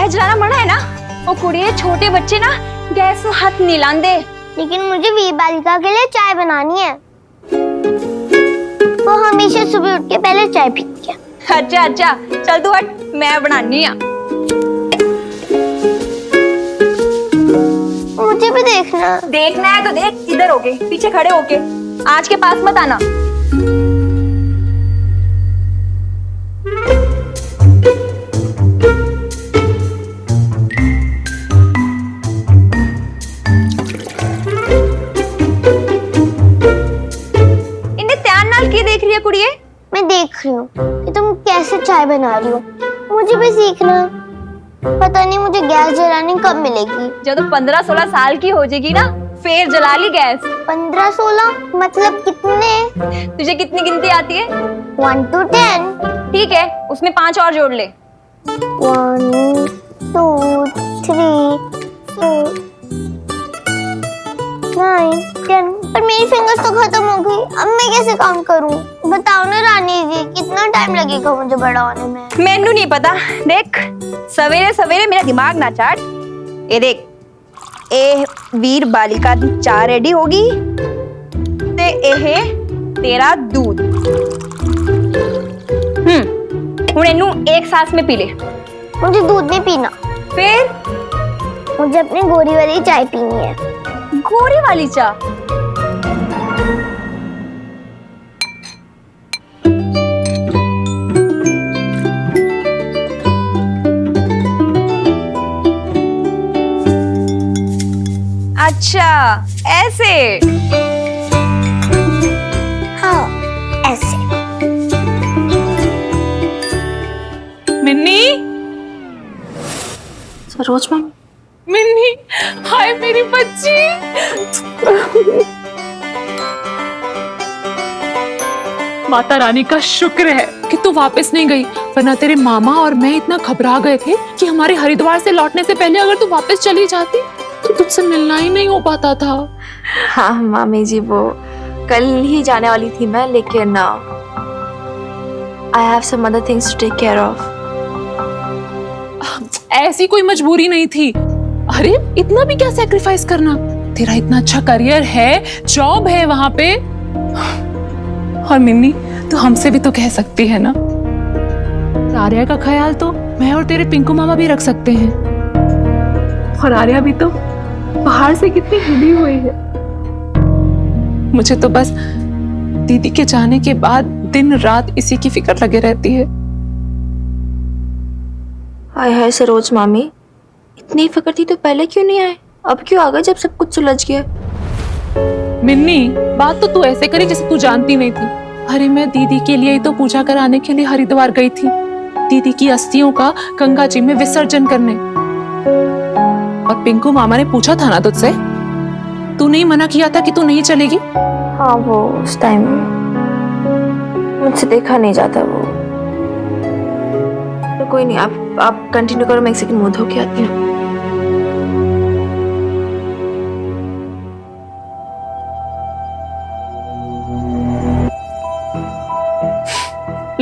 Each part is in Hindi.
गैस जलाना मना है ना। वो कुड़िए छोटे बच्चे ना गैस में हाथ नहीं लांदे। लेकिन मुझे वीर बालिका के लिए चाय बनानी है। वो हमेशा सुबह उठ के पहले चाय पीती है। अच्छा अच्छा, चल तू हट, मैं बनानी है। मुझे भी देखना। देखना है तो देख, इधर होके, पीछे खड़े होके, आज के पास मत आना। देख रही है कुड़िए? मैं देख रही हूँ कि तुम कैसे चाय बना रही हो। मुझे भी सीखना। पता नहीं मुझे गैस जलानी कब मिलेगी। जब तो 15-16 साल की हो जाएगी ना, फिर जला ली गैस। 15-16 मतलब कितने? तुझे कितनी गिनती आती है? 1 to 10। ठीक है, उसमें 5 और जोड़ ले। 1 2 3 4 9 10। पर मेरी फिंगर्स तो खत्म हो गई। अब मैं कैसे काम करूं? बताओ ना रानी जी, कितना टाइम लगेगा मुझे बड़ा होने में? मैनू नहीं पता। देख, सवेरे सवेरे मेरा दिमाग ना चाट। ये देख, ए वीर बालिका दी चाय रेडी होगी ते एहे तेरा दूध। हुण इनू एक सांस में पी ले। मुझे दूध नहीं पीना। फिर मुझे अपनी गोरी वाली चाय पीनी है। गोरी वाली चाय? अच्छा ऐसे? हाँ ऐसे। मिन्नी, सरोज मैम। मिन्नी, हाय मेरी बच्ची। माता रानी का शुक्र है कि तू वापस नहीं गई, वरना तेरे मामा और मैं इतना घबरा गए थे कि हमारे हरिद्वार से लौटने से पहले अगर तू वापस चली जाती तो तुझसे मिलना ही नहीं हो पाता था। हाँ मामी जी, वो कल ही जाने वाली थी मैं, लेकिन I have some other things to take care of. ऐसी कोई मजबूरी नहीं थी। अरे इतना भी क्या सैक्रिफाइस करना? तेरा इतना अच्छा करियर है, जॉब है वहां पे। और मिन्नी, तो हमसे भी तो कह सकती है ना। आर्या का ख्याल तो मैं और तेरे पिंकू मामा भी रख सकते हैं। और आर्या भी तो बाहर से कितनी हिली हुई है। मुझे तो बस दीदी के जाने के बाद दिन रात इसी की फिक्र लगे रहती है। हाय हाय सरोज मामी, इतनी फिक्र थी तो पहले क्यों नहीं आए? अब क्यों आ गए जब सब कुछ सुलझ गया? मिन्नी, बात तो तू ऐसे करी जैसे तू जानती नहीं थी। अरे मैं दीदी के लिए ही तो पूजा कराने के लिए हरिद्वार गई थी, दीदी की अस्थियों का गंगा जी में विसर्जन करने। और पिंकू मामा ने पूछा था ना तुझसे, तू नहीं मना किया था कि तू नहीं चलेगी? हाँ, वो उस टाइम मुझसे देखा नहीं जाता वो। तो कोई नहीं, आप कंटिन्यू करो, मैं एक सेकंड मुंह धो के आती हूँ।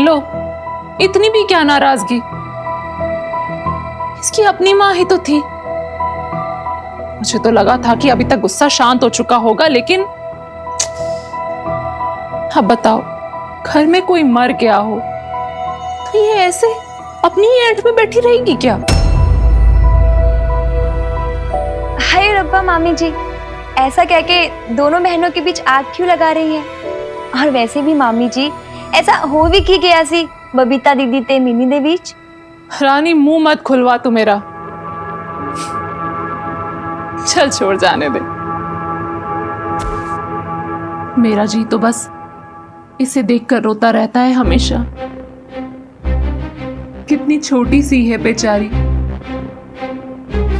लो, इतनी भी क्या नाराजगी? इसकी अपनी माँ ही तो थी। मुझे तो लगा था कि अभी तक गुस्सा शांत हो चुका होगा, लेकिन अब बताओ, घर में कोई मर गया हो तो ये ऐसे अपनी ही एंड में बैठी रहेगी क्या? हाय रब्बा मामी जी, ऐसा कह के दोनों बहनों के बीच आग क्यों लगा रही है? और वैसे भी मामी जी, ऐसा हो भी की गया सी बबीता दीदी ते मिनी दे बीच? रानी, मुंह मत खुलवा तू मेरा। चल छोड़, जाने दे। मेरा जी तो बस इसे देखकर रोता रहता है हमेशा। कितनी छोटी सी है बेचारी,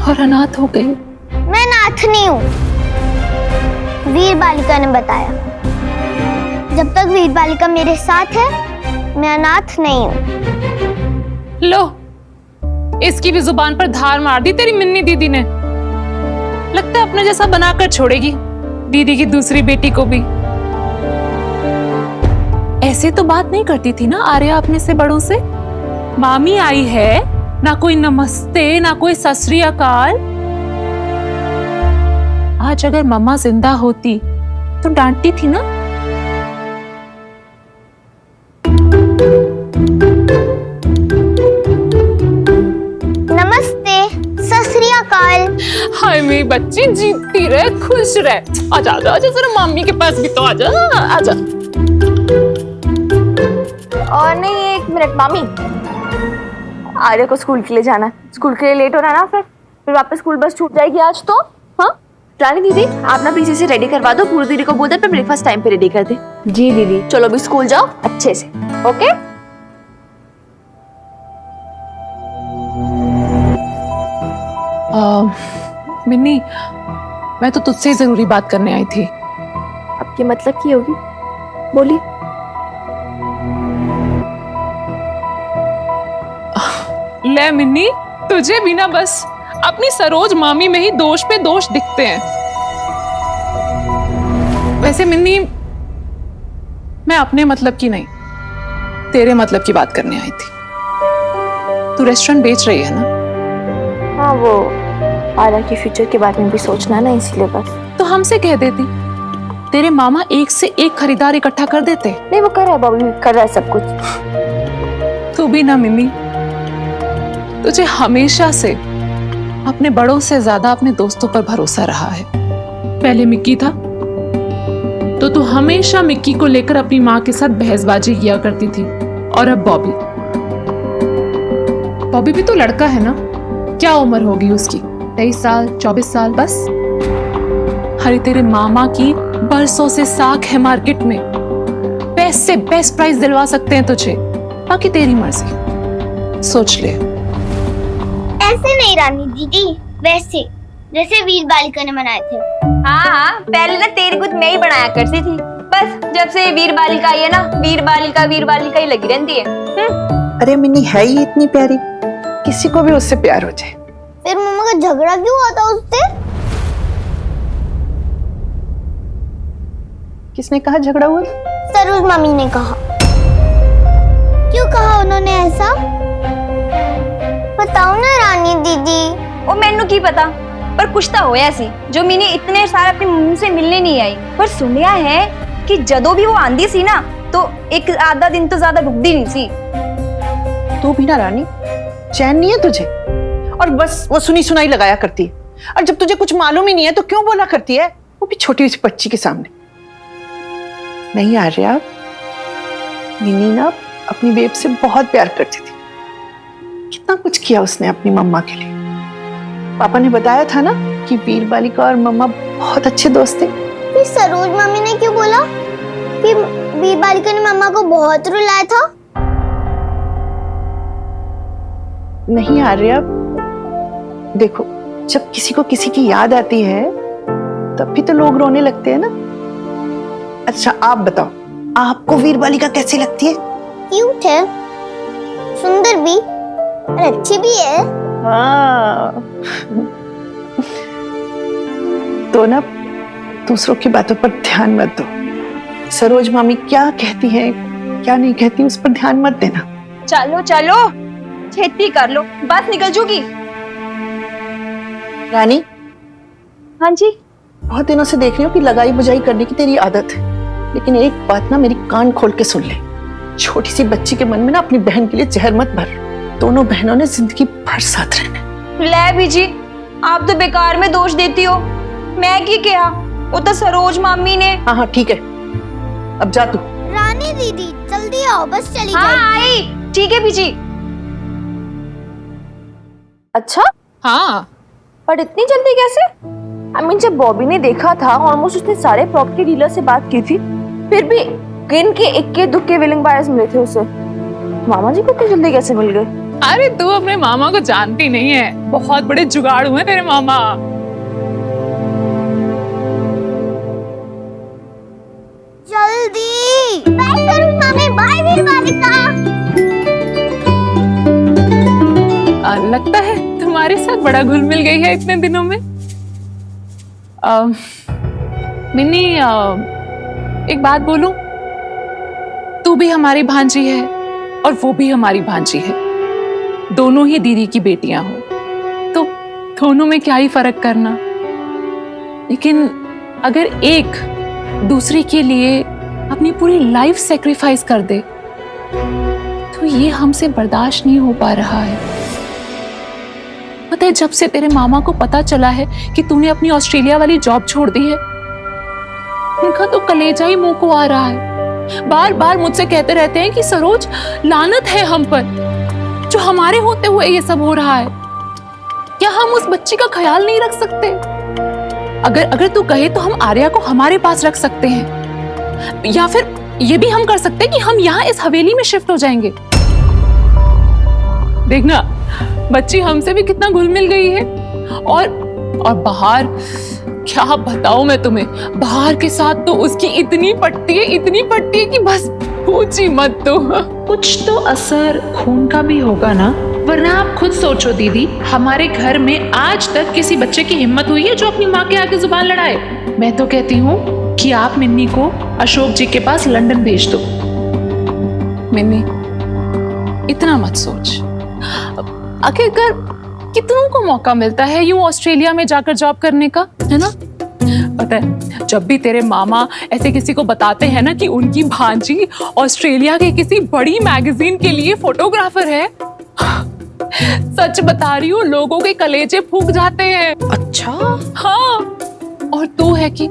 और अनाथ हो गई। मैं अनाथ नहीं हूँ, वीर बालिका ने बताया। जब तक वीर बालिका मेरे साथ है, मैं अनाथ नहीं हूँ। लो, इसकी भी जुबान पर धार मार दी तेरी मिन्नी दीदी ने। लगता है अपने जैसा बनाकर छोड़ेगी दीदी की दूसरी बेटी को भी। ऐसे तो बात नहीं करती थी ना आर्या अपने से बड़ों से। मामी आई है ना कोई नमस्ते, ना कोई सत श्री अकाल। आज अगर मम्मा जिंदा होती तो डांटती थी ना। नमस्ते, सत श्री अकाल। हाय मेरी बच्ची, जीतती रहे, खुश रहे। आजा आजा आजा, जरा मम्मी के पास भी तो आजा आजा। और नहीं, एक मिनट मामी, आर्य को स्कूल के लिए जाना है। स्कूल के लिए लेट हो रहा है ना, फिर वापस स्कूल बस छूट जाएगी आज तो। हाँ रानी दीदी, आप ना पीछे से रेडी करवा दो। पूरी दीदी को बोल दे पे ब्रेकफास्ट टाइम पे रेडी कर दे। जी दीदी। चलो अभी स्कूल जाओ अच्छे से, ओके। मिन्नी, मैं तो तुझसे जरूरी बात करने आई थी। आपकी मतलब की होगी, बोलिए। ले मिन्नी, तुझे भी ना बस अपनी सरोज मामी में ही दोष पे दोष दिखते हैं। वैसे मिन्नी, मैं अपने मतलब की नहीं, तेरे मतलब की बात करने आई थी। तू रेस्टोरेंट बेच रही है ना? हाँ, वो आर्या के फ्यूचर के बारे में भी सोचना है ना, इसीलिए बस। तो हमसे कह देती, तेरे मामा एक से एक खरीदार इकट्ठा कर देते। नहीं, वो कर रहा है, बॉबी कर रहा है सब कुछ। तू भी ना मिन्नी, तुझे हमेशा से अपने बड़ों से ज्यादा अपने दोस्तों पर भरोसा रहा है। पहले मिक्की था तो तू हमेशा मिक्की को लेकर अपनी माँ के साथ बहसबाजी किया करती थी, और अब बॉबी। बॉबी भी तो लड़का है ना, क्या उम्र होगी उसकी? 23 साल, 24 साल बस। हरी, तेरे मामा की बरसों से साख है मार्केट में, बेस्ट से बेस्ट प्राइस दिलवा सकते हैं तुझे, बाकी तेरी मर्जी, सोच ले। ऐसे नहीं रानी दीदी, वैसे जैसे वीर बालिका ने बनाए थे। हाँ, पहले ना तेरी खुद मैं ही बनाया करती थी, बस जब से वीर बालिका आई है ना, वीर बालिका ही लगी रहती है। अरे मिन्नी है ही इतनी प्यारी, किसी को भी उससे प्यार हो जाए। फिर मम्मा का झगड़ा क्यों हुआ था उससे? किसने कहा झगड़ा हुआ? सरोज मम्मी ने कहा। क्यों कहा उन्होंने ऐसा? बताओ ना रानी दीदी। ओ मैनू की पता, पर कुछ तो होया सी जो मैंने इतने सारे अपनी मम्मी से मिलने नहीं आई। पर सुनिया है कि जदों भी वो आंदी सी ना, तो एक आधा दिन तो ज्यादा रुकदी नहीं सी। तू भी ना रानी, चैन नहीं है तुझे, और बस वो सुनी सुनाई लगाया करती है। और जब तुझे कुछ मालूम ही नहीं है तो क्यों बोला करती है, वो भी छोटी सी बच्ची के सामने। नहीं आर्या, मिनी ना अपनी बेब से बहुत प्यार करती थी। कितना कुछ किया उसने अपनी मम्मा के लिए। पापा ने बताया था ना कि वीर बालिका और मम्मा बहुत अच्छे दोस्त थे। फिर सरोज मम्मी ने क्यों बोला कि वीर बालिका ने मम्मा को बहुत रुलाया था? नहीं आर्या, देखो, जब किसी को किसी की याद आती है तब भी तो लोग रोने लगते हैं ना। अच्छा आप बताओ, आपको वीर बालिका कैसी लगती है? क्यूट है, सुंदर भी और अच्छी भी है। हाँ। तो ना दूसरों की बातों पर ध्यान मत दो। सरोज मामी क्या कहती है क्या नहीं कहती उस पर ध्यान मत देना। चलो चलो, छेती कर लो, बस निकल चुकी। रानी, हाँ जी। बहुत दिनों से देख रही हूँ कि लगाई बुझाई करने की तेरी आदत है, लेकिन एक बात ना मेरी कान खोल के सुन ले। छोटी सी बच्ची के मन में ना अपनी बहन के लिए जहर मत भर। दोनों बहनों ने जिंदगी भर साथ रहना। ले बीजी, आप तो बेकार में दोष देती हो। मैं की किया, वो तो सरोज मामी ने। हाँ हाँ ठीक है, अब जा तू। रानी दीदी जल्दी आओ, बस चली हाँ जाएगी। आई, ठीक है बीजी। अच्छा, हाँ, पर इतनी जल्दी कैसे? आई मीन, जब बॉबी ने देखा था ऑलमोस्ट उसने सारे प्रॉपर्टी डीलर से बात की थी, फिर भी गिन के इक्के दुक्के विलिंग बायर्स मिले थे उसे। मामा जी को इतनी जल्दी कैसे मिल गए? अरे तू अपने मामा को जानती नहीं है, बहुत बड़े जुगाड़ू हैं तेरे मामा। जल्दी। बाय सरोज मामी, बाय वीर बालिका। लगता है तुम्हारे साथ बड़ा घुल मिल गई है इतने दिनों में। मिन्नी, एक बात बोलूं, तू भी हमारी भांजी है और वो भी हमारी भांजी है। दोनों ही दीदी की बेटियां हो तो दोनों में क्या ही फर्क करना। लेकिन अगर एक दूसरे के लिए अपनी पूरी लाइफ सेक्रीफाइस कर दे तो ये हमसे बर्दाश्त नहीं हो पा रहा है। पता है, जब से तेरे मामा को पता चला है कि तूने अपनी ऑस्ट्रेलिया वाली जॉब छोड़ दी है, उनका तो कलेजा ही मुंह को आ रहा है। बार बार मुझसे कहते रहते हैं कि सरोज, लानत है हम पर, जो हमारे होते हुए ये सब हो रहा है। क्या हम उस बच्ची का ख्याल नहीं रख सकते? अगर तू कहे तो हम आर्या को हमारे पास रख सकते हैं, या फिर ये भी हम कर सकते हैं कि हम यहाँ इस हवेली में शिफ्ट हो जाएंगे। देखना, बच्ची हमसे भी कितना घुल मिल गई है। और बाहर क्या बताऊं मैं तुम्हें, बाहर के साथ तो उसकी इतनी पट्टी है कि बस पूछी मत तो। कुछ तो असर खून का भी होगा ना, वरना आप खुद सोचो दीदी, हमारे घर में आज तक किसी बच्चे की हिम्मत हुई है जो अपनी माँ के आगे जुबान लड़ाए? मैं तो कहती हूँ कि आप मिन्नी को अशोक जी के पास लंदन भेज दो। मिन्नी, इतना मत सोच। आखिरकार कितनों को मौका मिलता है यूं ऑस्ट्रेलिया में जाकर जॉब करने का, है ना? पता है, जब भी तेरे मामा ऐसे किसी को बताते हैं ना कि उनकी भांजी ऑस्ट्रेलिया के किसी बड़ी मैगजीन के लिए फोटोग्राफर है, सच बता रही हूँ, लोगों के कलेजे फूक जाते हैं। अच्छा? हाँ, और तू है कि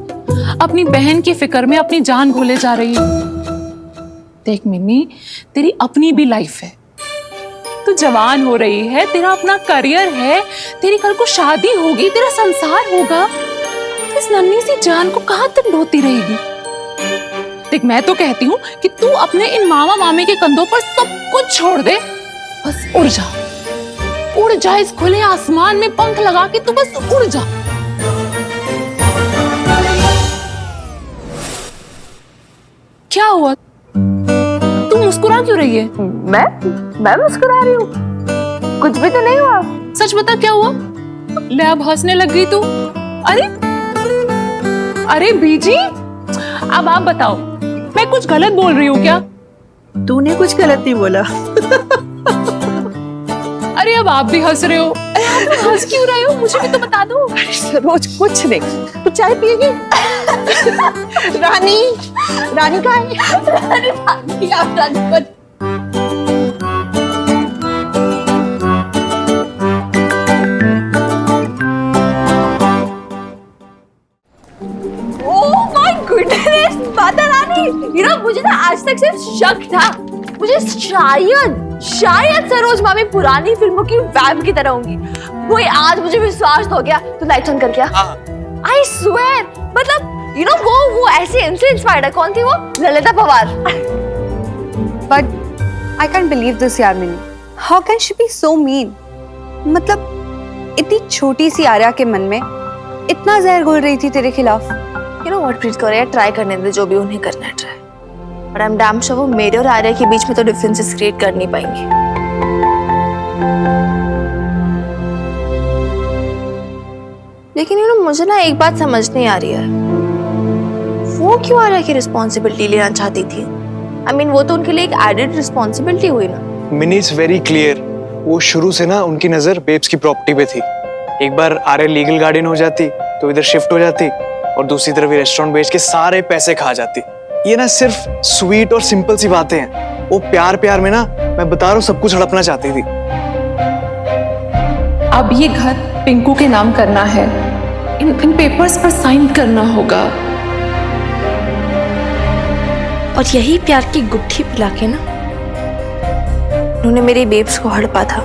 अपनी बहन की फिक्र में अपनी जान भूले जा रही है। देख मिन्नी, तेरी अपनी भी लाइफ है, तू जवान हो रही है, तेरा अपना करियर है, तेरी कल को शादी होगी, तेरा संसार होगा, इस नन्ही सी जान को कहां तक ढोती रहेगी? देख, मैं तो कहती हूँ कि तू अपने इन मामा मामी के कंधों पर सब कुछ छोड़ दे, बस उड़ जा इस खुले आसमान में, पंख लगा के तू बस उड़ जा। क्या हुआ? तू मुस्कुरा क्यों रही है? मैं मुस्कुरा रही हूँ? कुछ भी तो नहीं हुआ। सच बता, क्या हुआ? ले, अब हंसने लग गई तू। अरे बीजी, अब आप बताओ, मैं कुछ गलत बोल रही हूँ क्या? तूने कुछ गलत नहीं बोला। अरे अब आप भी हंस रहे हो। अरे आप हंस क्यों रहे हो? मुझे भी तो बता दो। सरोज, कुछ नहीं, तू चाय पिएगी? रानी कहाँ है? रानी मुझे ना आज तक सिर्फ शक था, मुझे शायद सरोज मामी पुरानी फिल्मों की वैब की तरह होंगी। कोई आज मुझे विश्वास हो गया। तो लाइट ऑन कर क्या? आई स्वेयर, मतलब वो ऐसे इनसे इंस्पायर्ड है। कौन थी वो? Lalita Pawar. But I can't believe this यार Mini, how can she be so mean? मतलब इतनी छोटी सी आर्या के मन में इतना जहर घोल रही थी तेरे खिलाफ। व्हाट प्रीत करो यार, ट्राई करने दे जो भी उन्हें करना है try. But I am damn sure वो मेरे और आर्या के बीच में तो डिफरेंसेस क्रिएट कर नहीं पाएंगे। लेकिन मुझे ना एक बात समझ नहीं आ रही है, वो क्यों आर्या की रिस्पॉन्सिबिलिटी लेना चाहती थी? I mean, वो तो उनके लिए एक एडेड रिस्पॉन्सिबिलिटी हुई ना। मिनी इज वेरी क्लियर, वो शुरू से ना उनकी नजर बेब्स की प्रॉपर्टी पे थी। एक बार आर्या लीगल गार्डियन हो जाती तो इधर शिफ्ट हो जाती, और दूसरी तरफ ये रेस्टोरेंट बेच के सारे पैसे खा जाती। ये ना सिर्फ स्वीट और सिंपल सी बातें हैं, वो प्यार में ना, मैं बता रहा हूँ, सब कुछ हड़पना चाहती थी। अब ये घर पिंकू के नाम करना है, इन पेपर्स पर साइन करना होगा। और यही प्यार की गुट्ठी पिला के ना उन्होंने मेरी बेब्स को हड़पा था,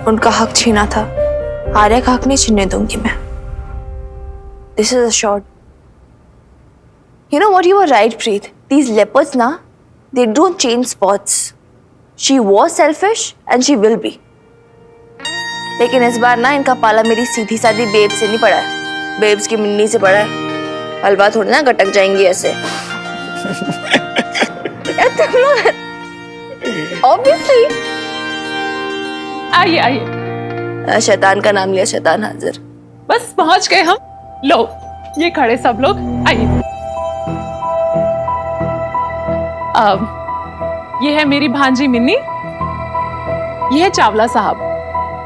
उनका हक छीना था। आर्या का हक नहीं छीनने दूंगी मैं। This is assured. You know what? You were right, Preet. These leopards na, they don't change spots. She was selfish and she will be. लेकिन इस बार ना इनका पाला मेरी सीधी सादी बेब से नहीं पड़ा है, बेब्स की मिन्नी से पड़ा है। हलवा थोड़ी ना गटक जाएंगी ऐसे। यार तुम लोग obviously। आइए। शैतान का नाम लिया, शैतान हाजिर। बस पहुंच गए हम। लो, ये खड़े सब लोग, आइए। अब ये है मेरी भांजी मिन्नी, ये है चावला साहब।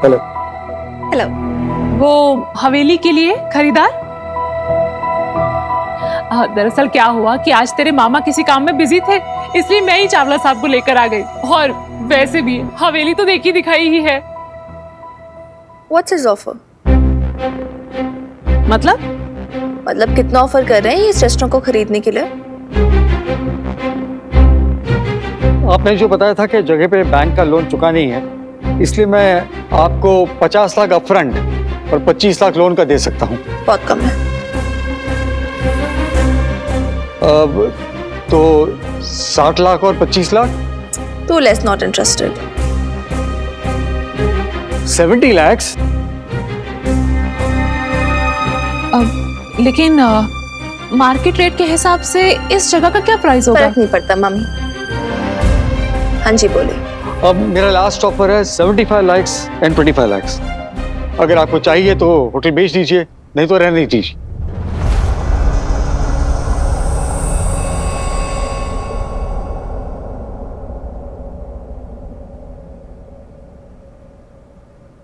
हेलो। हेलो। वो हवेली के लिए खरीदार। दरअसल क्या हुआ कि आज तेरे मामा किसी काम में बिजी थे, इसलिए मैं ही चावला साहब को लेकर आ गई। और वैसे भी हवेली तो देखी दिखाई ही है। What's his offer? मतलब कितना ऑफर कर रहे हैं इस रेस्टोरेंट को खरीदने के लिए? आपने जो बताया था कि जगह पे बैंक का लोन चुका नहीं है, इसलिए मैं आपको 50 लाख अपफ्रंट और 25 लाख लोन का दे सकता हूँ। बहुत कम है। अब तो 60 लाख और 25 lakh? Too less, not interested. 70 lakhs? लेकिन मार्केट रेट के हिसाब से इस जगह का क्या प्राइस होगा? फर्क नहीं पड़ता मामी। हाँ जी बोलिए। अब मेरा लास्ट ऑफर है 75 lakhs and 25 lakhs। अगर आपको चाहिए तो होटल बेच दीजिए, नहीं तो रहने दीजिए।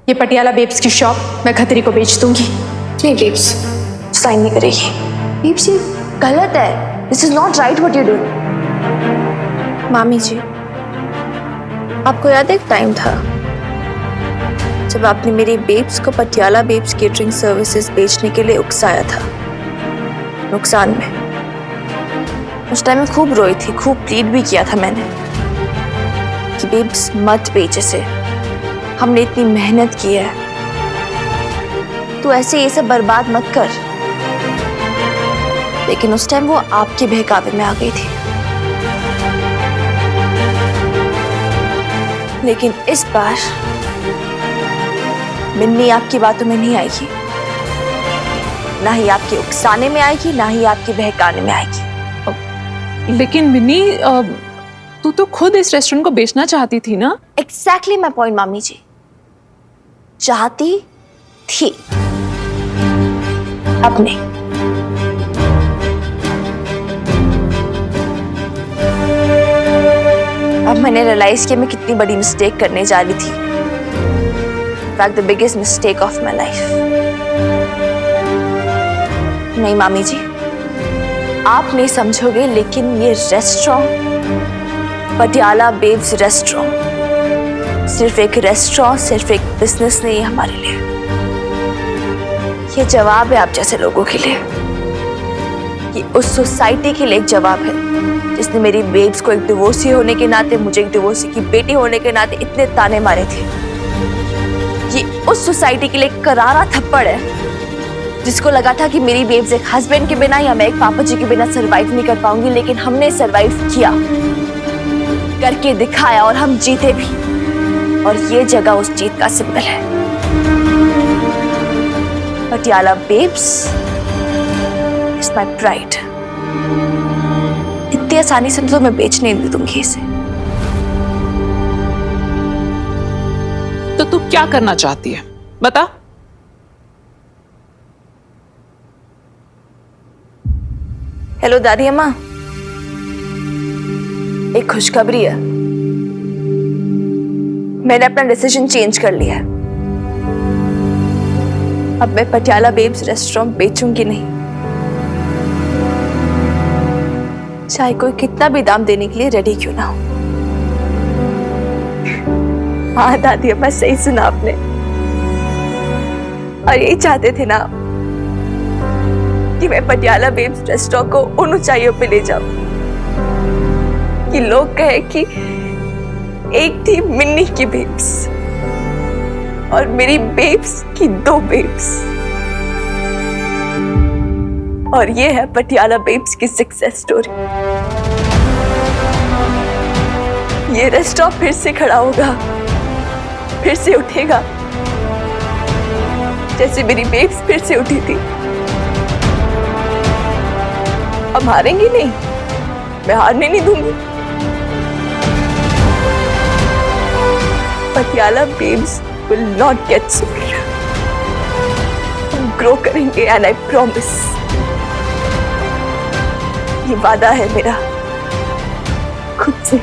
ये पटियाला बेब्स की शॉप मैं खतरी को बेच दूंगी। नहीं बेब्स, साइन नहीं करेगी। बेब्स ये गलत है। This is not right what you do. मामी जी, आपको याद है एक टाइम था जब आपने मेरी बेब्स को पटियाला बेब्स केटरिंग सर्विसेज बेचने के लिए उकसाया था, नुकसान में। उस टाइम मैं खूब रोई थी, खूब प्लीड भी किया था मैंने कि बेब्स मत बेच इसे, हमने इतनी मेहनत की है, तू ऐसे ये सब बर्बाद मत कर। लेकिन उस टाइम वो आपके बहकावे में आ गई थी। लेकिन इस बार मिन्नी आपकी बातों में नहीं आएगी, ना ही आपके उकसाने में आएगी, ना ही आपके बहकाने में आएगी। लेकिन मिन्नी, तू तो खुद इस रेस्टोरेंट को बेचना चाहती थी ना? एग्जैक्टली माय पॉइंट मामी जी, चाहती थी, अब नहीं। अब मैंने रियलाइज किया मैं कितनी बड़ी मिस्टेक करने जा रही थी। In fact the biggest mistake of my life. नहीं मामी जी, आप नहीं समझोगे, लेकिन ये रेस्टोरेंट, पटियाला बेब्स रेस्टोरेंट, सिर्फ एक रेस्टोरेंट, सिर्फ एक बिजनेस नहीं है हमारे लिए। ये जवाब है आप जैसे लोगों के लिए, ये उस सोसाइटी के लिए एक जवाब है जिसने मेरी बेब्स को एक डिवोर्सी होने के नाते, मुझे एक डिवोर्सी की बेटी होने के नाते इतने ताने मारे थे। ये उस सोसाइटी के लिए एक करारा थप्पड़ है जिसको लगा था कि मेरी बेब्स एक हस्बैंड के बिना या मैं एक पापा जी के बिना सरवाइव नहीं कर पाऊंगी, लेकिन हमने सरवाइव किया, करके दिखाया, और हम जीते भी। और ये जगह उस जीत का सिंबल है। Patiala babes is my pride. इतनी आसानी से तो मैं बेच नहीं दूंगी इसे। तो तू क्या करना चाहती है, बता। हेलो दादी अम्मा, एक खुशखबरी है। मैंने अपना डिसीजन चेंज कर लिया है। अब मैं पटियाला बेब्स रेस्टोरेंट बेचूंगी नहीं, चाहे कोई कितना भी दाम देने के लिए रेडी क्यों ना हो। हाँ दादी अम्मा, सही सुना आपने, और यही चाहते थे ना कि मैं पटियाला बेब्स रेस्टोरेंट को उन ऊंचाइयों पे ले जाऊं कि लोग कहे कि एक थी मिन्नी की बेब्स और मेरी बेब्स की 2 बेब्स, और ये है पटियाला बेब्स की सक्सेस स्टोरी। ये रेस्टोरेंट फिर से खड़ा होगा, फिर से उठेगा, जैसे मेरी बेब्स फिर से उठी थी। अब हारेंगी नहीं, मैं हारने नहीं दूंगी। Patiala babes will not get sold. हम ग्रो करेंगे and I promise. ये वादा है मेरा खुद से।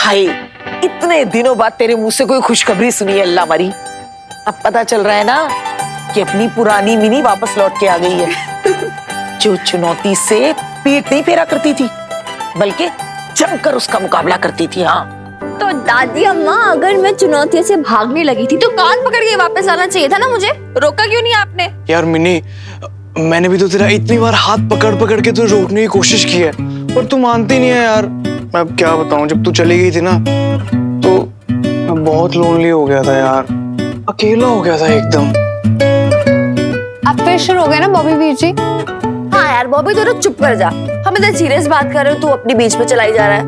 हाय, इतने दिनों बाद तेरे मुंह से कोई खुशखबरी सुनी है अल्लाह मरी। अब पता चल रहा है ना कि अपनी पुरानी मिनी वापस लौट के आ गई है। जो चुनौती से पीठ नहीं फेरा करती थी, बल्कि जमकर उसका मुकाबला करती थी। हाँ, तो दादी अम्मा, अगर मैं चुनौतियों से भागने लगी थी तो कान पकड़ के वापस आना चाहिए था ना मुझे। रोका क्यों नहीं आपने? यार मिनी, मैंने भी तो तेरा इतनी बार हाथ पकड़ पकड़ के तुझे रोकने की कोशिश की है, पर तू मानती नहीं है यार। मैं अब क्या बताऊं, जब तू चली गई थी ना तो मैं बहुत लोनली हो गया था यार, अकेला हो गया था एकदम। आप फिर शुरू हो गए ना बॉबी वीर जी? हाँ यार बॉबी, तो चुप कर जा। हम इधर सीरियस बात कर रहे हो, तू अपनी बीच में चलाई जा रहा है।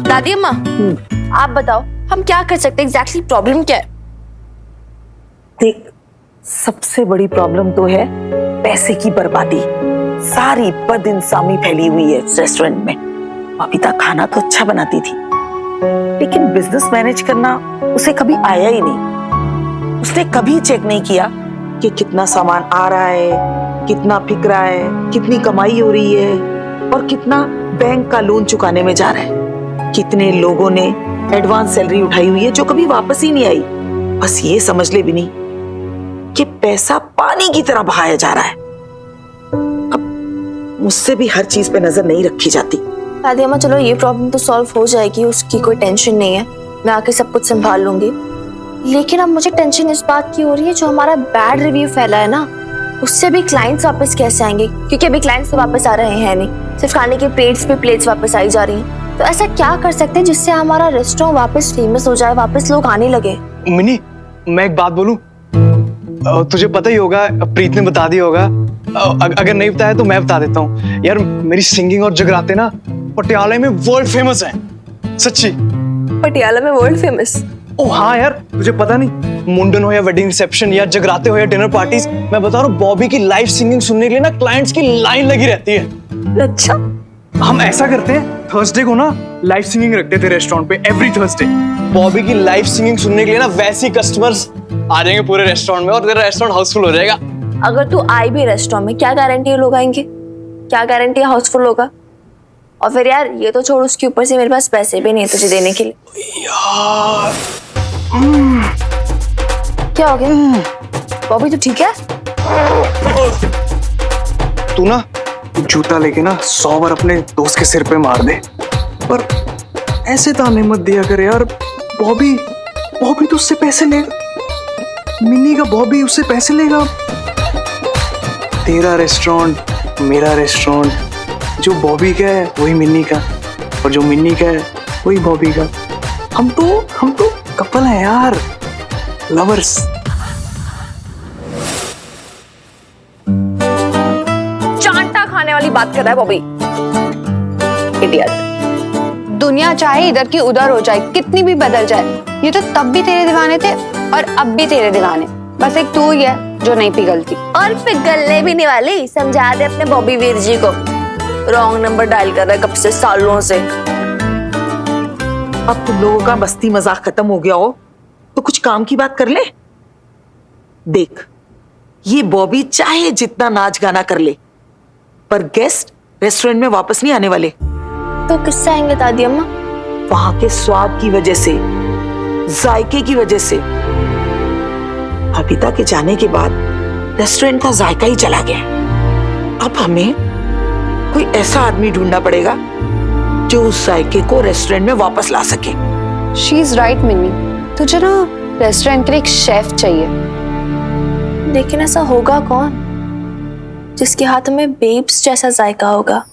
दादी अम्मा, आप बताओ हम क्या कर सकते हैं? एग्जैक्टली प्रॉब्लम क्या है? देख, सबसे बड़ी प्रॉब्लम तो है पैसे की बर्बादी। सारी बदइंसामी फैली हुई है इस रेस्टोरेंट में। बबीता खाना तो अच्छा बनाती थी, लेकिन बिजनेस मैनेज करना उसे कभी आया ही नहीं। उसने कभी चेक नहीं किया कि कितना सामान आ रहा है, कितना बिक रहा है, कितनी कमाई हो रही है और कितना बैंक का लोन चुकाने में जा रहा है। कितने लोगों ने एडवांस सैलरी उठाई हुई है जो कभी वापस ही नहीं आई। बस ये समझ ले बिनी कि पैसा पानी की तरह बहाया जा रहा है। अब मुझसे भी हर चीज पे नजर नहीं रखी जाती। दादी अम्मा, चलो ये प्रॉब्लम तो सॉल्व हो जाएगी, उसकी कोई टेंशन नहीं है, मैं आके सब कुछ संभाल लूंगी। लेकिन अब मुझे टेंशन इस बात की हो रही है, जो हमारा बैड रिव्यू फैला है ना, उससे भी क्लाइंट्स वापस कैसे आएंगे? क्योंकि अभी क्लाइंट्स तो वापस आ रहे हैं नहीं, सिर्फ खाने के प्लेट्स पे प्लेट्स वापस आई जा रही हैं। तो ऐसा क्या कर सकते हैं जिससे हमारा रेस्टोरेंट वापस फेमस हो जाए, वापस लोग आने लगे? मिनी, मैं एक बात बोलूं, तुझे पता ही होगा, प्रीत ने बता दिया होगा, अगर नहीं बताया तो मैं बता देता हूँ यार। मेरी सिंगिंग और जगराते ना पटियाला में वर्ल्ड फेमस हैं, सच्ची। पटियाला में वर्ल्ड फेमस? ओ हाँ यार, तुझे पता नहीं, मुंडन हो या वेडिंग रिसेप्शन या जगराते हो या डिनर पार्टीज, मैं बता रहा हूँ बॉबी की लाइव सिंगिंग सुनने के लिए ना क्लाइंट्स की लाइन लगी रहती है। अच्छा, हम ऐसा करते हैं, थर्सडे को ना लाइव सिंगिंग रख देते रेस्टोरेंट पे, एवरी थर्सडे। बॉबी की लाइव सिंगिंग सुनने के लिए ना वैसे ही कस्टमर्स आ जाएंगे पूरे रेस्टोरेंट में और तेरा रेस्टोरेंट हाउसफुल हो जाएगा। अगर तू आई भी रेस्टोरेंट में, क्या गारंटी है लोग आएंगे? क्या गारंटी है हाउसफुल होगा? और फिर यार ये तो छोड़, उसके ऊपर से मेरे पास पैसे भी नहीं है तुझे देने के लिए। यार क्या हो गया? बॉबी तो ठीक है? तू ना जूता लेके ना 100 बार अपने दोस्त के सिर पे मार दे, पर ऐसे ताने मत दिया कर यार। बॉबी तो उससे पैसे लेगा, मिनी का बॉबी उससे पैसे लेगा। तेरा रेस्टोरेंट मेरा रेस्टोरेंट, जो बॉबी का है वही मिनी का, और जो मिनी का है वही बॉबी का। हम तो कपल है यार, लवर्स। चांटा खाने वाली बात कर रहा है बॉबी, इडियट। दुनिया चाहे इधर की उधर हो जाए, कितनी भी बदल जाए, ये तो तब भी तेरे दीवाने थे और अब भी तेरे दीवाने। बस एक तू ही है जो नहीं पिघलती। और पिघलने भी नहीं वाली, समझा दे अपने बॉबी वीर जी को। रॉन्ग नंबर डायल कर रहा है कब से, सालों से। अब तुम लोगों का मस्ती मजाक खत्म हो गया हो तो कुछ काम की बात कर ले। देख, ये बॉबी चाहे जितना नाच गाना कर ले, पर गेस्ट रेस्टोरेंट में वापस नहीं आने वाले। तो किससे आएंगे दादी अम्मा? वहां के स्वाद की वजह से, जायके की वजह से। बबीता के जाने के बाद रेस्टोरेंट का जायका ही चला गया। अब हमें कोई ऐसा आदमी ढूंढना पड़ेगा जो उस जायके को रेस्टोरेंट में वापस ला सके। शी इज राइट मिन्नी, तुझे ना रेस्टोरेंट के लिए एक शेफ चाहिए। लेकिन ऐसा होगा कौन जिसके हाथ में बेब्स जैसा जायका होगा?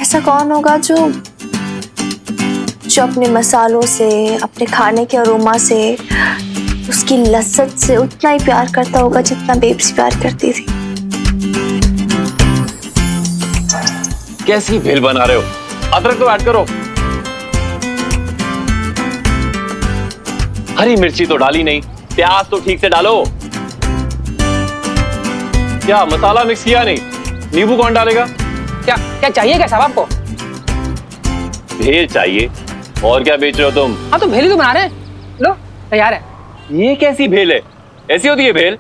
ऐसा कौन होगा जो अपने मसालों से, अपने खाने के अरोमा से, उसकी लज्जत से उतना ही प्यार करता होगा जितना बेब्स प्यार करती थी। कैसी भेल बना रहे हो? अदरक तो ऐड करो। हरी मिर्ची तो डाली नहीं, प्याज तो ठीक से डालो। क्या मसाला मिक्स किया नहीं? नींबू कौन डालेगा? क्या चाहिए क्या साहब आपको? भेल चाहिए। और क्या बेच रहे हो तुम? हाँ तो भेल ही तो बना रहे हैं, लो तैयार है। ये कैसी भेल है? ऐसी होती है भेल?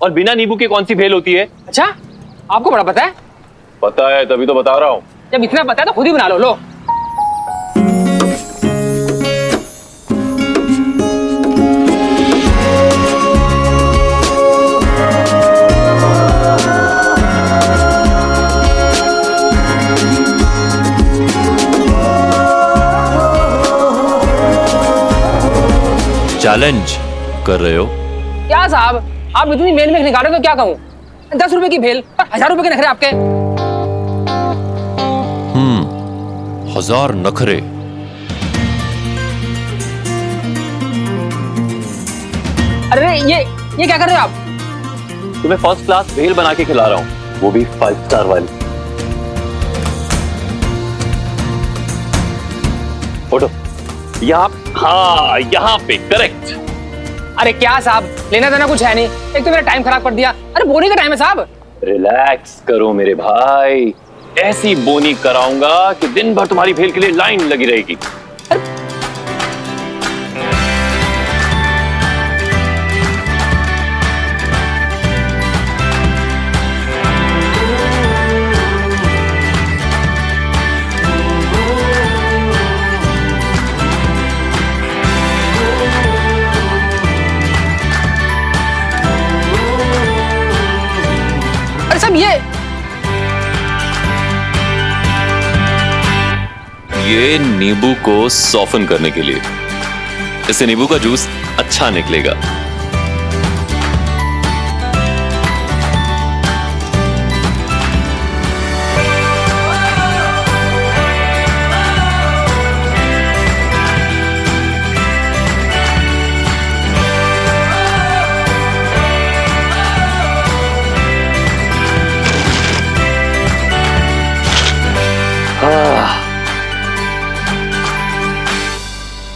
और बिना नींबू के कौन सी भेल होती है? अच्छा, आपको बड़ा पता है? पता है तभी तो बता रहा हूँ। जब इतना पता है तो खुद ही बना लो। लो चैलेंज कर रहे हो? क्या साहब, आप इतनी मेल में निकाले तो क्या कहूँ। 10 रुपए की भेल और 1000 रुपए के नखरे आपके। 1000 नखरे। अरे ये क्या कर रहे हो आप? तुम्हें फर्स्ट क्लास भेल बना के खिला रहा हूँ, वो भी 5 स्टार वाली। फोटो यहाँ, हाँ यहाँ पे करेक्ट। अरे क्या साहब, लेना देना कुछ है नहीं, एक तो मेरा टाइम खराब कर दिया। अरे बोनी का टाइम है साहब। रिलैक्स करो मेरे भाई, ऐसी बोनी कराऊंगा कि दिन भर तुम्हारी भेल के लिए लाइन लगी रहेगी। अरे साहब ये नींबू को सॉफन करने के लिए, इससे नींबू का जूस अच्छा निकलेगा।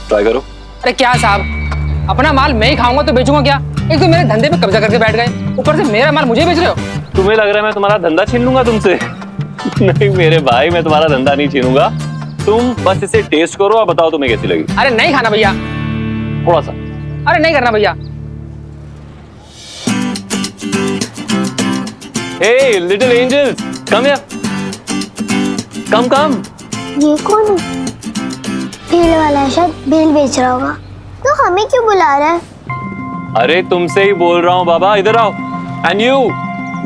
ट्राई करो। अरे क्या साहब, अपना माल मैं ही खाऊंगा तो बेचूंगा क्या? एक तो मेरे धंधे पे कब्जा करके बैठ गए, ऊपर से मेरा माल मुझे बेच रहे हो। तुम्हें लग रहा है मैं तुम्हारा धंधा छीन लूंगा तुमसे? नहीं मेरे भाई, मैं तुम्हारा धंधा नहीं छीनूंगा। तुम बस इसे टेस्ट करो और बताओ तुम्हें कैसी लगी। अरे नहीं खाना भैया, थोड़ा सा। अरे नहीं करना भैया। Hey, little angels, come here. Come, come. ये कौन है? भेल वाला है, शायद भेल बेच रहा होगा। तो हमें क्यों बुला रहा है? अरे तुमसे ही बोल रहा हूँ बाबा, इधर आओ। And you,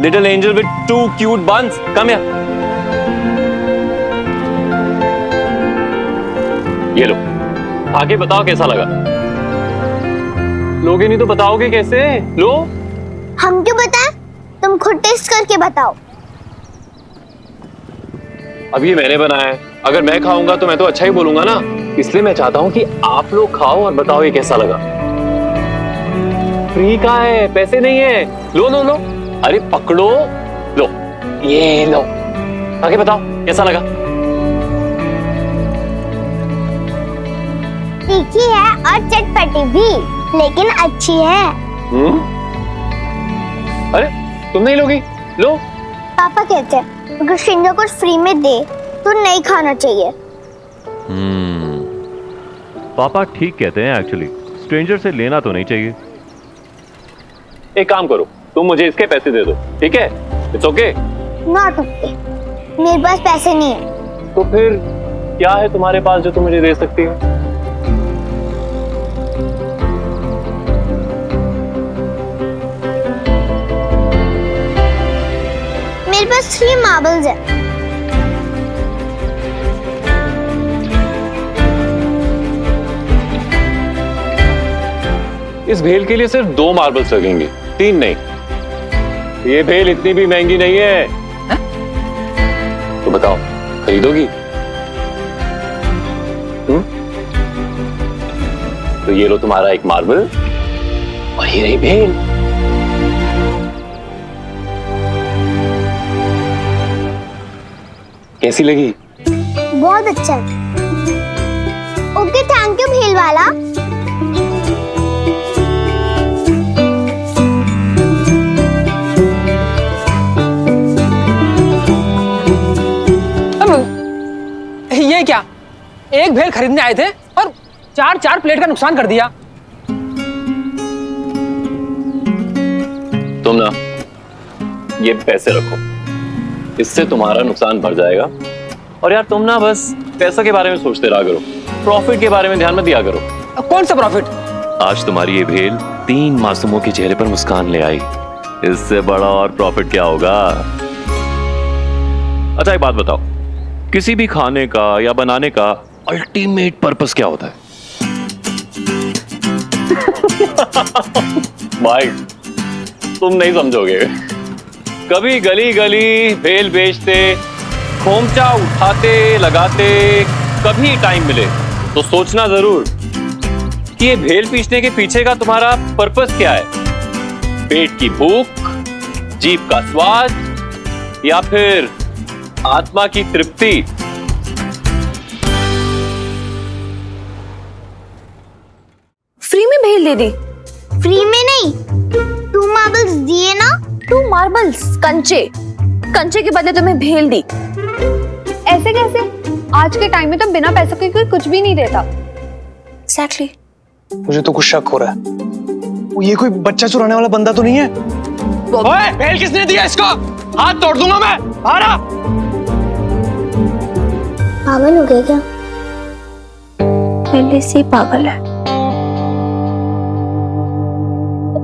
little angel with 2 cute buns, come here. ये लो, आगे बताओ कैसा लगा। लोगे नहीं तो बताओगे कैसे? लो। हम क्यों बताएं? तुम खुद टेस्ट करके बताओ। अब ये मैंने बनाया है, अगर मैं खाऊंगा तो मैं तो अच्छा ही बोलूंगा ना, इसलिए मैं चाहता हूं कि आप लोग खाओ और बताओ ये कैसा लगा। फ्री का है, पैसे नहीं है। लो लो लो, अरे पकड़ो, लो, ये लो, आगे बताओ कैसा लगा। तीखी है और चटपटी भी, लेकिन अच्छी है। अरे तुम नहीं लोगी? लो। पापा कहते हैं अगर स्ट्रेंजर को फ्री में दे तो नहीं खाना चाहिए। पापा ठीक कहते हैं, एक्चुअली स्ट्रेंजर से लेना तो नहीं चाहिए। एक काम करो, तुम मुझे इसके पैसे दे दो, ठीक है? It's okay? नॉट ओके, मेरे पास पैसे नहीं है। तो फिर क्या है तुम्हारे पास जो तुम मुझे दे सकती हो? मेरे पास 3 मार्बल्स है। इस भेल के लिए सिर्फ 2 मार्बल्स लगेंगे, 3 नहीं। ये भेल इतनी भी महंगी नहीं है। तो बताओ, खरीदोगी? तो ये लो तुम्हारा 1 मार्बल और ये रही भेल। कैसी लगी? बहुत अच्छा है। ओके, थैंक यू भेल वाला। ये क्या, एक भेल खरीदने आए थे और 4 प्लेट का नुकसान कर दिया। तुम ना ये पैसे रखो, इससे तुम्हारा नुकसान भर जाएगा और यार तुम ना बस पैसों के बारे में सोचते रहा करो, प्रॉफिट के बारे में ध्यान मत दिया करो। अब कौन सा प्रॉफिट? आज तुम्हारी ये भेल 3 मासूमों के चेहरे पर मुस्कान ले आई, इससे बड़ा और प्रॉफिट क्या होगा। अच्छा एक बात बताओ, किसी भी खाने का या बनाने का अल्टीमेट पर्पस क्या होता है? भाई तुम नहीं समझोगे। कभी गली गली भेल बेचते, खोमचा उठाते लगाते, कभी टाइम मिले तो सोचना जरूर कि ये भेल पीसने के पीछे का तुम्हारा पर्पस क्या है। पेट की भूख, जीभ का स्वाद या फिर आत्मा की तृप्ति। फ्री में भेल दे दी? फ्री में नहीं, 2 मार्बल्स दिए ना। 2 मार्बल्स? कंचे कंचे के बदले तुम्हें भेल दी? ऐसे कैसे? आज के टाइम में तो बिना पैसों के कोई कुछ भी नहीं देता। एग्जैक्टली। मुझे तो कुछ शक हो रहा है, वो ये कोई बच्चा चुराने वाला बंदा तो नहीं है? ओए, भेल किसने दिया इसको? हाथ तोड़ दूंगा मैं। बाहर आ। पागल हो गए क्या? पहले से पागल है।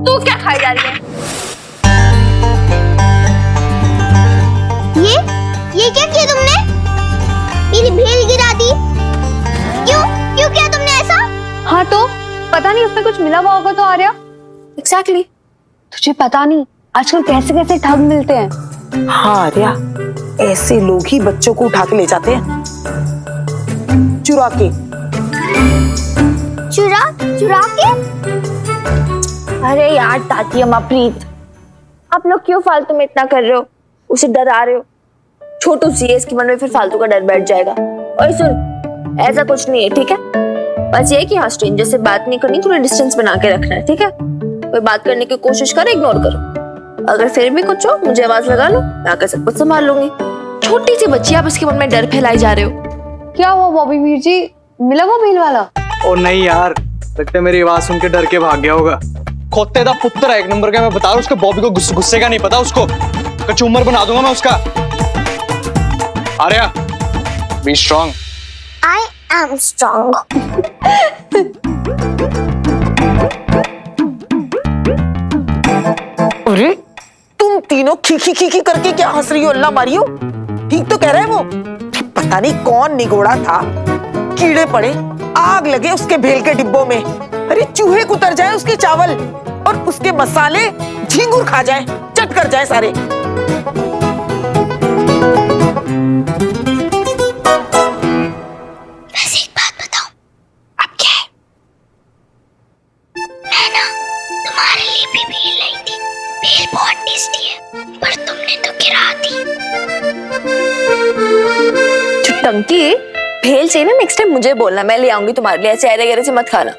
तू क्या खाई जा रही है? ये क्या किया तुमने? मेरी भेल गिरा दी। क्यों किया तुमने ऐसा? हाँ तो पता नहीं उसमें कुछ मिला हुआ होगा तो आर्या। एग्जैक्टली। तुझे पता नहीं आजकल कैसे कैसे ठग मिलते हैं। हाँ आर्या, ऐसे लोग ही बच्चों को उठा के ले जाते हैं, चुरा के। चुरा के? अरे यार ताती अम्मा प्रीत, आप लोग क्यों फालतू में इतना कर रहे हो? उसे डरा रहे हो। छोटू सी है, इसके मन में फिर फालतू का डर बैठ जाएगा। और सुन, ऐसा कुछ नहीं है, ठीक है? बस ये है कि हाँ, स्ट्रेंजर से बात नहीं करनी, थोड़ा डिस्टेंस बना के रखना है, ठीक है? कोई बात करने की कोशिश करे, इग्नोर करो। अगर फिर भी कुछ हो मुझे आवाज लगा लो, मैं आकर सब कुछ संभाल लूंगी। छोटी सी बच्ची, आप इसके मन में डर फैलाई जा रहे हो। क्या हुआ बॉबी मीर जी, मिला वो भेल वाला? ओ नहीं यार, लगता है मेरी आवाज सुन के डर के भाग गया होगा। खोते दा पुत्र है एक नंबर का, मैं बता रहा हूँ। उसको बॉबी को गुस्से का नहीं पता, उसको कचूमर बना दूंगा मैं उसका। Arya, B strong. I am strong. अरे तुम तीनों खी करके क्या हंस रही हो? अल्लाह मारियो, ठीक तो कह रहे हैं वो। पता नहीं कौन निगोड़ा था, कीड़े पड़े, आग लगे उसके भेल के डिब्बों में। अरे चूहे कुतर जाए उसके चावल, और उसके मसाले झींगुर खा जाए, चट कर जाए सारे। वैसे एक बात बताऊं? अब क्या है? मैं ना तुम्हारे लिए भी भेल लाई थी। भेल बहुत टेस्टी है, पर तुमने तो गिरा दी। टंकी, भेल चाहिए ना नेक्स्ट टाइम मुझे बोलना, मैं ले आऊंगी तुम्हारे लिए। ऐसे अरे गरे से मत खाना।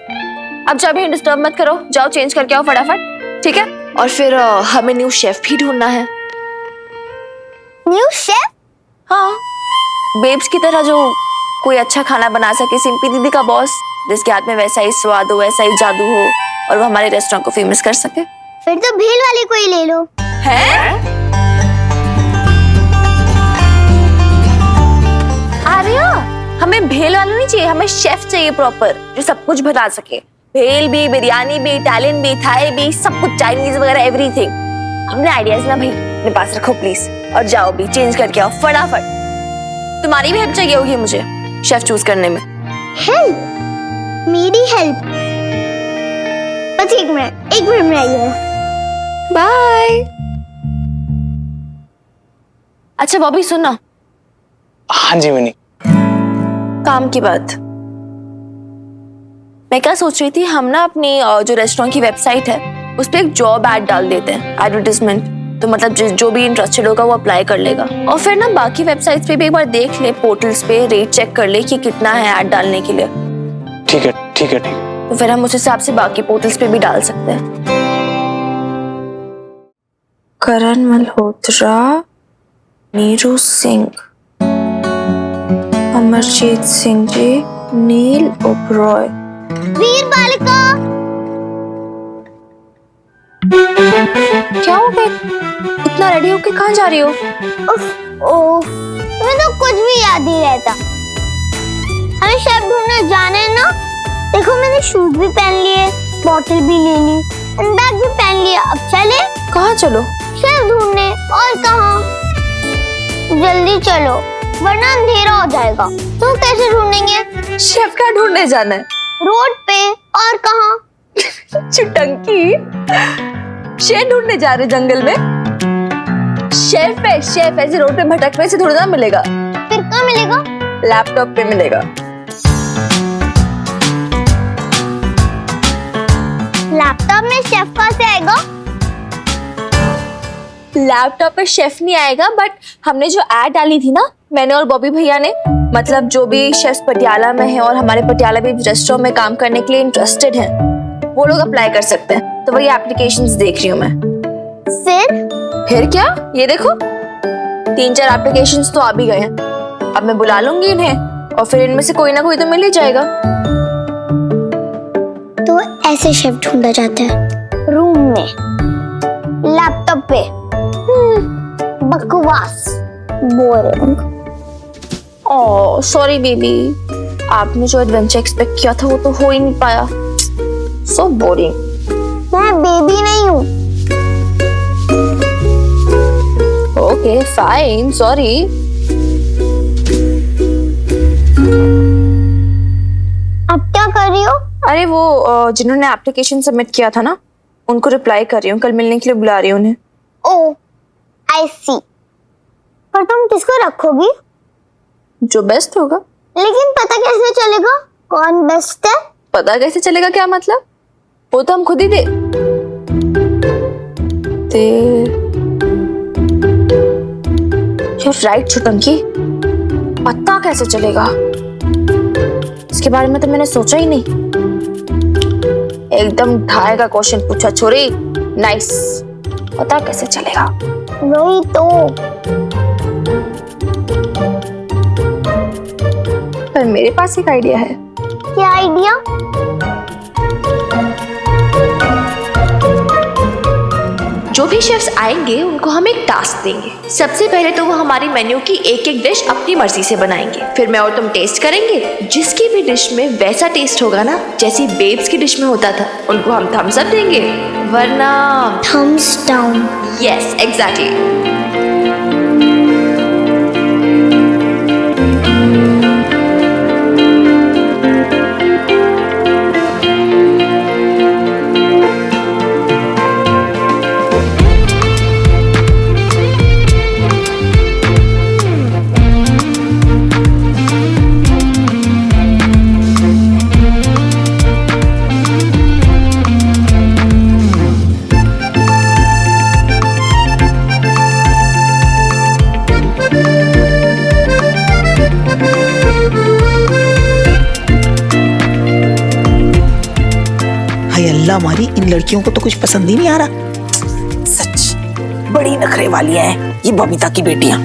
अब जब भी डिस्टर्ब मत करो, जाओ चेंज करके आओ फटाफट, ठीक है? और फिर हमें न्यू शेफ भी ढूंढना है। New chef? हाँ, बेब्स की तरह जो कोई अच्छा खाना बना सके, सिंपी दीदी का बॉस, जिसके हाथ में वैसा ही स्वाद हो, वैसा ही जादू हो, और वो हमारे रेस्टोरेंट को फेमस कर सके। फिर तो भेल वाले को ही ले लो। हैं? आर्या, हमें भेल वाला नहीं चाहिए, हमें शेफ चाहिए प्रॉपर, जो सब कुछ बना सके। भेल भी, बिरयानी भी, इटालियन भी, थाई भी, सब कुछ, चाइनीज वगैरह, एवरीथिंग। अपने आइडियाज ना भाई अपने पास रखो प्लीज, और जाओ भी चेंज करके आओ फटाफट। तुम्हारी भी हेल्प चाहिए होगी मुझे शेफ चूज करने में। हेल्प? मेरी हेल्प? बस एक मिनट में आई हूँ। बाय। अच्छा बॉबी सुनना। हाँ जी मिनी। काम की बात, मैं क्या सोच रही थी, हम ना अपनी जो रेस्टोरेंट की वेबसाइट है उस पर एक जॉब ऐड डाल देते हैं, एडवर्टाइजमेंट। तो मतलब जो भी इंटरेस्टेड होगा वो अप्लाई कर लेगा, और फिर ना बाकी वेबसाइट्स पे भी एक बार देख ले, पोर्टल्स पे रेट चेक कर ले कि कितना है ऐड डालने के लिए। ठीक है ठीक है ठीक। तो फिर हम उस हिसाब से बाकी पोर्टल्स पे भी डाल सकते हैं। करण मल्होत्रा, नीरू सिंह, अमरजीत सिंह जी, नील ओबरॉय। वीर बालिका! क्या हो गया? इतना रेडी होके कहाँ जा रही हो? उफ, तुम्हें तो कुछ भी याद नहीं रहता। हमें शेफ ढूंढने जाना है ना। देखो मैंने शूज भी पहन लिए, बॉटल भी ले ली, बैग भी पहन लिया। अब चले? कहाँ चलो? शेफ ढूंढने। और कहाँ? जल्दी चलो वरना अंधेरा हो जाएगा। तो कैसे ढूंढेंगे? शेफ का ढूंढने जाना है? रोड पे। और कहाँ? चुटंकी, शेफ ढूंढने जा रहे जंगल में? शेफ है, शेफ ऐसे रोड पे भटकने से थोड़ा ना मिलेगा। फिर कहाँ मिलेगा? लैपटॉप पे मिलेगा। लैपटॉप में शेफ कहाँ से आएगा? लैपटॉप पे शेफ नहीं आएगा, बट हमने जो ऐड डाली थी ना, मैंने और बॉबी भैया ने, मतलब जो भी शेफ पटियाला में है और हमारे पटियाला भी रेस्टोरेंट में काम करने के लिए इंटरेस्टेड हैं, वो लोग अप्लाई कर सकते हैं। तो वही एप्लीकेशंस देख रही हूँ मैं। फिर क्या? ये देखो 3-4 एप्लीकेशंस तो आ भी गए हैं। अब मैं बुला लूंगी इन्हें और फिर इनमें से कोई ना कोई तो मिल ही जाएगा। तो ऐसे शेफ ढूंढा जाता है रूम में, लैपटॉप पे। बकवास, बोरिंग। ओह सॉरी बेबी, आपने जो एडवेंचर एक्सपेक्ट किया था वो तो हो ही नहीं पाया। So boring. मैं बेबी नहीं हूँ। Okay fine, sorry. अब क्या कर रही हो? अरे वो जिन्होंने एप्लीकेशन सबमिट किया था ना, उनको रिप्लाई कर रही हूँ। कल मिलने के लिए बुला रही हूँ उन्हें। ओह आई सी। पर तुम किसको रखोगी? जो बेस्ट होगा। लेकिन पता कैसे चलेगा कौन बेस्ट है? पता कैसे चलेगा क्या मतलब? वो तो हम खुद ही दे राइट छुटंकी, पता कैसे चलेगा? इसके बारे में तो मैंने सोचा ही नहीं। एकदम ढाई का क्वेश्चन पूछा छोरी। नाइस। पता कैसे चलेगा? वही तो। पर मेरे पास एक आइडिया है। क्या आइडिया? जो भी शेफ्स आएंगे उनको हम एक टास्क देंगे। सबसे पहले तो वो हमारी मेन्यू की एक एक डिश अपनी मर्जी से बनाएंगे। फिर मैं और तुम टेस्ट करेंगे। जिसकी भी डिश में वैसा टेस्ट होगा ना जैसी बेब्स की डिश में होता था, उनको हम थम्स अप देंगे, वरना thumbs down. Yes exactly. Allah हमारी, इन लड़कियों को तो कुछ पसंद ही नहीं आ रहा। सच बड़ी नखरे वाली हैं ये बबीता की बेटियां।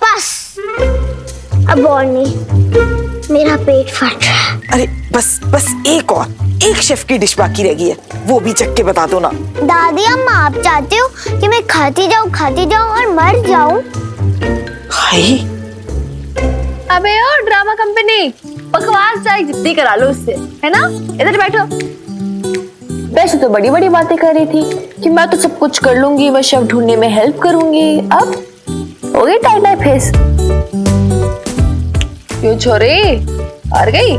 बस अब और नहीं, मेरा पेट फट रहा है। अरे बस बस एक शेफ की डिश बाकी रह गई है, वो भी चख के बता दो ना। दादी अम्मा, आप चाहते हो कि मैं खाती जाऊं और मर जाऊं? हाय अबे ओ ड्रामा कंपनी, बकवास चाहे जितनी करा लो उससे, है ना? इधर बैठो। वैसे तो बड़ी बड़ी बातें कर रही थी कि मैं तो सब कुछ कर लूंगी, मैं शेफ ढूंढने में हेल्प करूंगी। अब हो गई टाइट टाइट फेस। क्यों छोरी हार गई?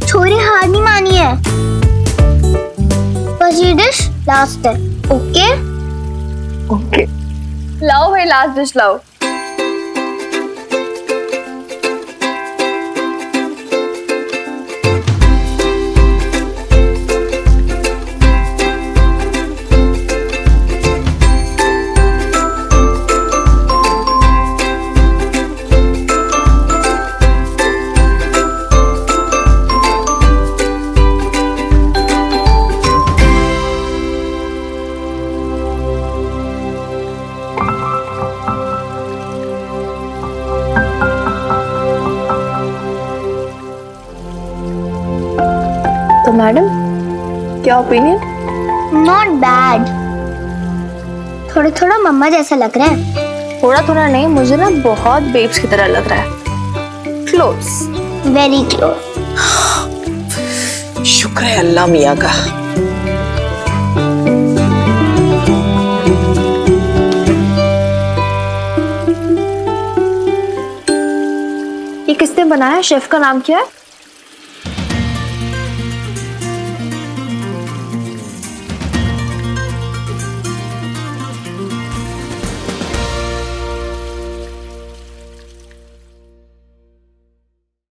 छोरी हार नहीं मानी है। बस ये डिश लास्ट है। ओके ओके लाओ भाई, लास्ट डिश लाओ। मैडम क्या ओपिनियन? नॉट बैड, थोड़ा थोड़ा मम्मा जैसा लग रहा है। थोड़ा थोड़ा नहीं, मुझे ना बहुत बेब्स की तरह लग रहा है। Close, very close. शुक्र है अल्लाह मियाँ का। ये किसने बनाया? शेफ का नाम क्या है?